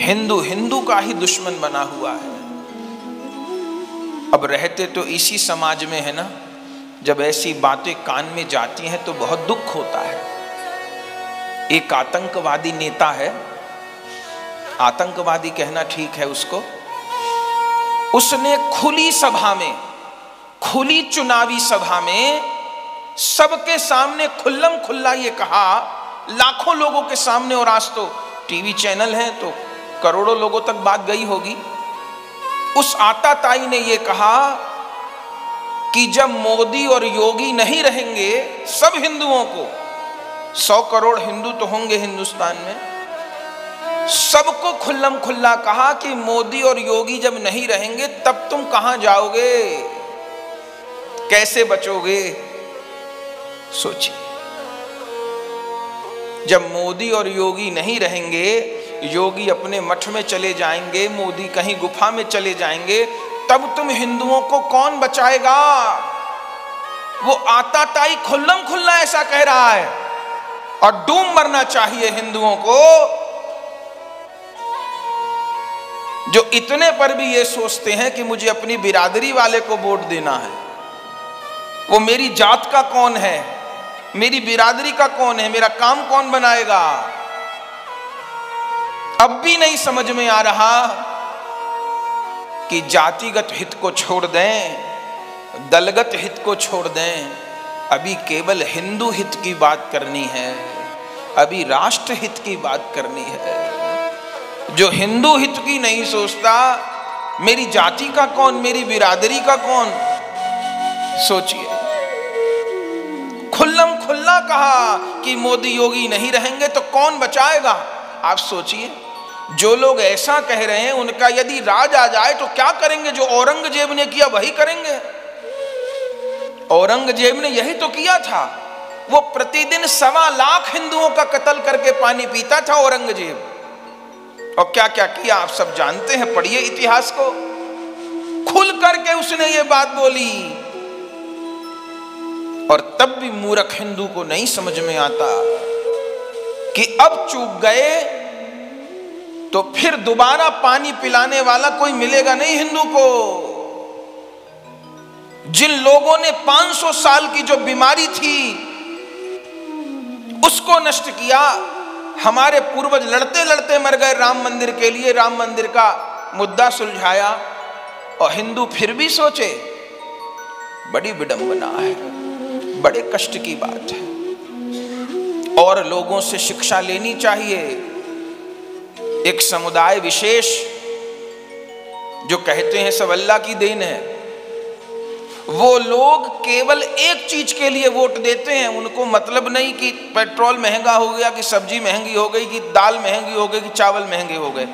हिंदू हिंदू का ही दुश्मन बना हुआ है। अब रहते तो इसी समाज में है ना, जब ऐसी बातें कान में जाती हैं तो बहुत दुख होता है। एक आतंकवादी नेता है, आतंकवादी कहना ठीक है उसको, उसने खुली सभा में, खुली चुनावी सभा में सबके सामने खुल्लम खुल्ला ये कहा, लाखों लोगों के सामने, और आज तो टीवी चैनल है तो करोड़ों लोगों तक बात गई होगी। उस आताताई ने ये कहा कि जब मोदी और योगी नहीं रहेंगे, सब हिंदुओं को, 100 करोड़ हिंदू तो होंगे हिंदुस्तान में, सबको खुल्लम खुल्ला कहा कि मोदी और योगी जब नहीं रहेंगे तब तुम कहां जाओगे, कैसे बचोगे। सोचिए, जब मोदी और योगी नहीं रहेंगे, योगी अपने मठ में चले जाएंगे, मोदी कहीं गुफा में चले जाएंगे, तब तुम हिंदुओं को कौन बचाएगा। वो आताताई खुल्लम खुल्ला ऐसा कह रहा है, और डूब मरना चाहिए हिंदुओं को जो इतने पर भी ये सोचते हैं कि मुझे अपनी बिरादरी वाले को वोट देना है। वो मेरी जात का कौन है, मेरी बिरादरी का कौन है, मेरा काम कौन बनाएगा। अब भी नहीं समझ में आ रहा कि जातिगत हित को छोड़ दें, दलगत हित को छोड़ दें, अभी केवल हिंदू हित की बात करनी है, अभी राष्ट्र हित की बात करनी है। जो हिंदू हित की नहीं सोचता, मेरी जाति का कौन, मेरी बिरादरी का कौन। सोचिए, खुल्लम खुल्ला कहा कि मोदी योगी नहीं रहेंगे तो कौन बचाएगा। आप सोचिए, जो लोग ऐसा कह रहे हैं उनका यदि राज आ जाए तो क्या करेंगे। जो औरंगजेब ने किया वही करेंगे। औरंगजेब ने यही तो किया था। वो प्रतिदिन 1.25 लाख हिंदुओं का कत्ल करके पानी पीता था औरंगजेब। और क्या क्या किया आप सब जानते हैं, पढ़िए इतिहास को। खुल करके उसने ये बात बोली, और तब भी मूर्ख हिंदू को नहीं समझ में आता कि अब चूक गए तो फिर दोबारा पानी पिलाने वाला कोई मिलेगा नहीं हिंदू को। जिन लोगों ने 500 साल की जो बीमारी थी उसको नष्ट किया, हमारे पूर्वज लड़ते लड़ते मर गए राम मंदिर के लिए, राम मंदिर का मुद्दा सुलझाया, और हिंदू फिर भी सोचे। बड़ी विडंबना है, बड़े कष्ट की बात है। और लोगों से शिक्षा लेनी चाहिए। एक समुदाय विशेष जो कहते हैं सब अल्लाह की देन है, वो लोग केवल एक चीज के लिए वोट देते हैं। उनको मतलब नहीं कि पेट्रोल महंगा हो गया, कि सब्जी महंगी हो गई, कि दाल महंगी हो गई, कि चावल महंगे हो गए।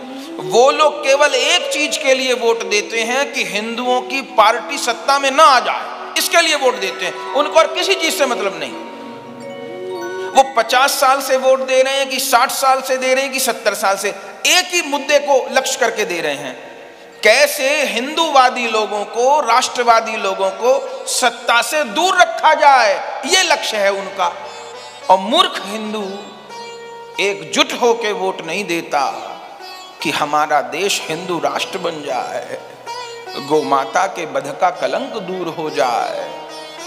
वो लोग केवल एक चीज के लिए वोट देते हैं कि हिंदुओं की पार्टी सत्ता में ना आ जाए, इसके लिए वोट देते हैं। उनको और किसी चीज से मतलब नहीं। वो 50 साल से वोट दे रहे हैं, कि 60 साल से दे रहे हैं, कि 70 साल से, एक ही मुद्दे को लक्ष्य करके दे रहे हैं, कैसे हिंदूवादी लोगों को, राष्ट्रवादी लोगों को सत्ता से दूर रखा जाए, ये लक्ष्य है उनका। और मूर्ख हिंदू एकजुट होकर वोट नहीं देता कि हमारा देश हिंदू राष्ट्र बन जाए, गौ माता के वध का कलंक दूर हो जाए,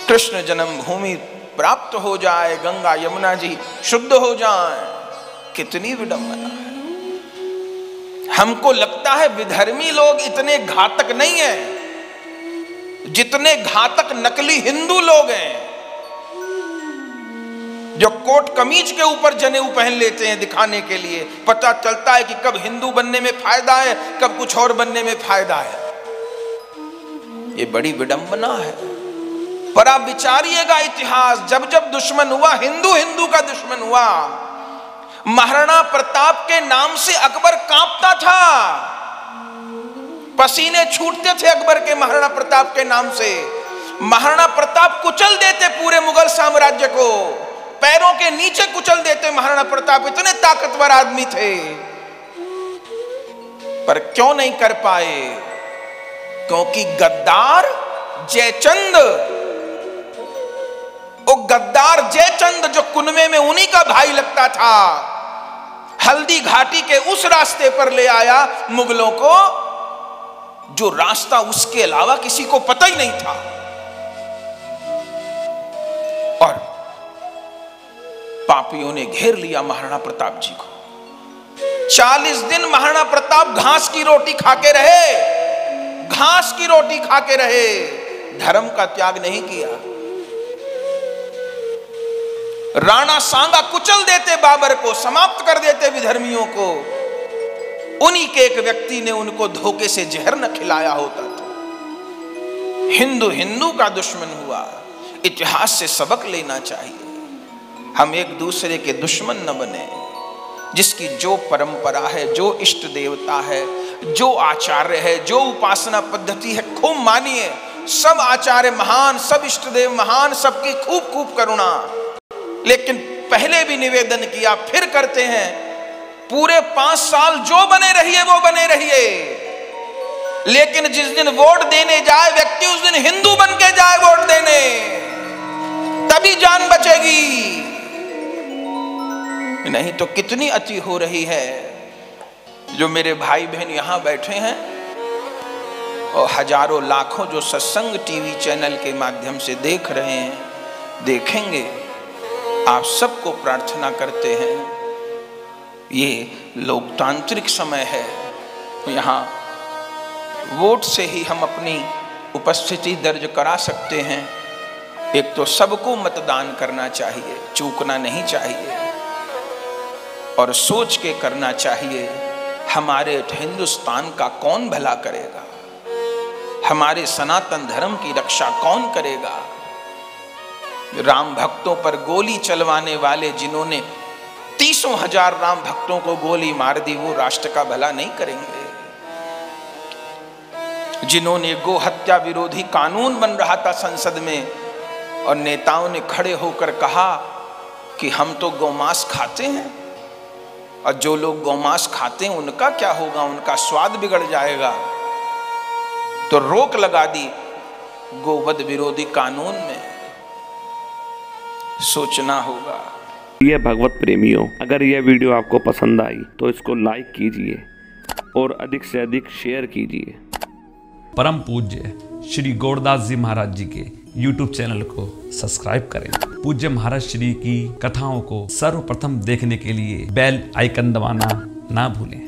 कृष्ण जन्मभूमि प्राप्त हो जाए, गंगा यमुना जी शुद्ध हो जाए। कितनी विडंबना है। हमको लगता है विधर्मी लोग इतने घातक नहीं हैं जितने घातक नकली हिंदू लोग हैं, जो कोट कमीज के ऊपर जनेऊ पहन लेते हैं दिखाने के लिए। पता चलता है कि कब हिंदू बनने में फायदा है, कब कुछ और बनने में फायदा है। ये बड़ी विडंबना है। पर आप विचारिएगा इतिहास, जब जब दुश्मन हुआ, हिंदू हिंदू का दुश्मन हुआ, महाराणा प्रताप के नाम से अकबर कांपता था, पसीने छूटते थे अकबर के महाराणा प्रताप के नाम से। महाराणा प्रताप कुचल देते पूरे मुगल साम्राज्य को, पैरों के नीचे कुचल देते महाराणा प्रताप, इतने ताकतवर आदमी थे। पर क्यों नहीं कर पाए? क्योंकि गद्दार जयचंद, वो गद्दार जयचंद जो कुनवे में उन्हीं का भाई लगता था, हल्दी घाटी के उस रास्ते पर ले आया मुगलों को जो रास्ता उसके अलावा किसी को पता ही नहीं था। और पापियों ने घेर लिया महाराणा प्रताप जी को। 40 दिन महाराणा प्रताप घास की रोटी खाके रहे, घास की रोटी खाके रहे, धर्म का त्याग नहीं किया। राणा सांगा कुचल देते बाबर को, समाप्त कर देते विधर्मियों को, उन्हीं के एक व्यक्ति ने उनको धोखे से जहर न खिलाया होता था। हिंदू हिंदू का दुश्मन हुआ। इतिहास से सबक लेना चाहिए, हम एक दूसरे के दुश्मन न बने। जिसकी जो परंपरा है, जो इष्ट देवता है, जो आचार्य है, जो उपासना पद्धति है, खूब मानिए। सब आचार्य महान, सब इष्ट देव महान, सबकी खूब खूब करुणा। लेकिन पहले भी निवेदन किया, फिर करते हैं, पूरे 5 साल जो बने रहिए वो बने रहिए, लेकिन जिस दिन वोट देने जाए व्यक्ति उस दिन हिंदू बन के जाए वोट देने, तभी जान बचेगी। नहीं तो कितनी अति हो रही है। जो मेरे भाई बहन यहां बैठे हैं और हजारों लाखों जो सत्संग टीवी चैनल के माध्यम से देख रहे हैं, देखेंगे, आप सबको प्रार्थना करते हैं, ये लोकतांत्रिक समय है। यहाँ वोट से ही हम अपनी उपस्थिति दर्ज करा सकते हैं। एक तो सबको मतदान करना चाहिए, चूकना नहीं चाहिए, और सोच के करना चाहिए हमारे हिंदुस्तान का कौन भला करेगा, हमारे सनातन धर्म की रक्षा कौन करेगा। राम भक्तों पर गोली चलवाने वाले जिन्होंने 30,000 राम भक्तों को गोली मार दी, वो राष्ट्र का भला नहीं करेंगे। जिन्होंने गो हत्या विरोधी कानून बन रहा था संसद में और नेताओं ने खड़े होकर कहा कि हम तो गौमांस खाते हैं, और जो लोग गौमांस खाते हैं उनका क्या होगा, उनका स्वाद बिगड़ जाएगा, तो रोक लगा दी गोवध विरोधी कानून में। सोचना होगा। ये भगवत प्रेमियों, अगर यह वीडियो आपको पसंद आई तो इसको लाइक कीजिए और अधिक से अधिक शेयर कीजिए। परम पूज्य श्री गौरदास जी महाराज जी के YouTube चैनल को सब्सक्राइब करें। पूज्य महाराज श्री की कथाओं को सर्वप्रथम देखने के लिए बेल आइकन दबाना ना भूलें।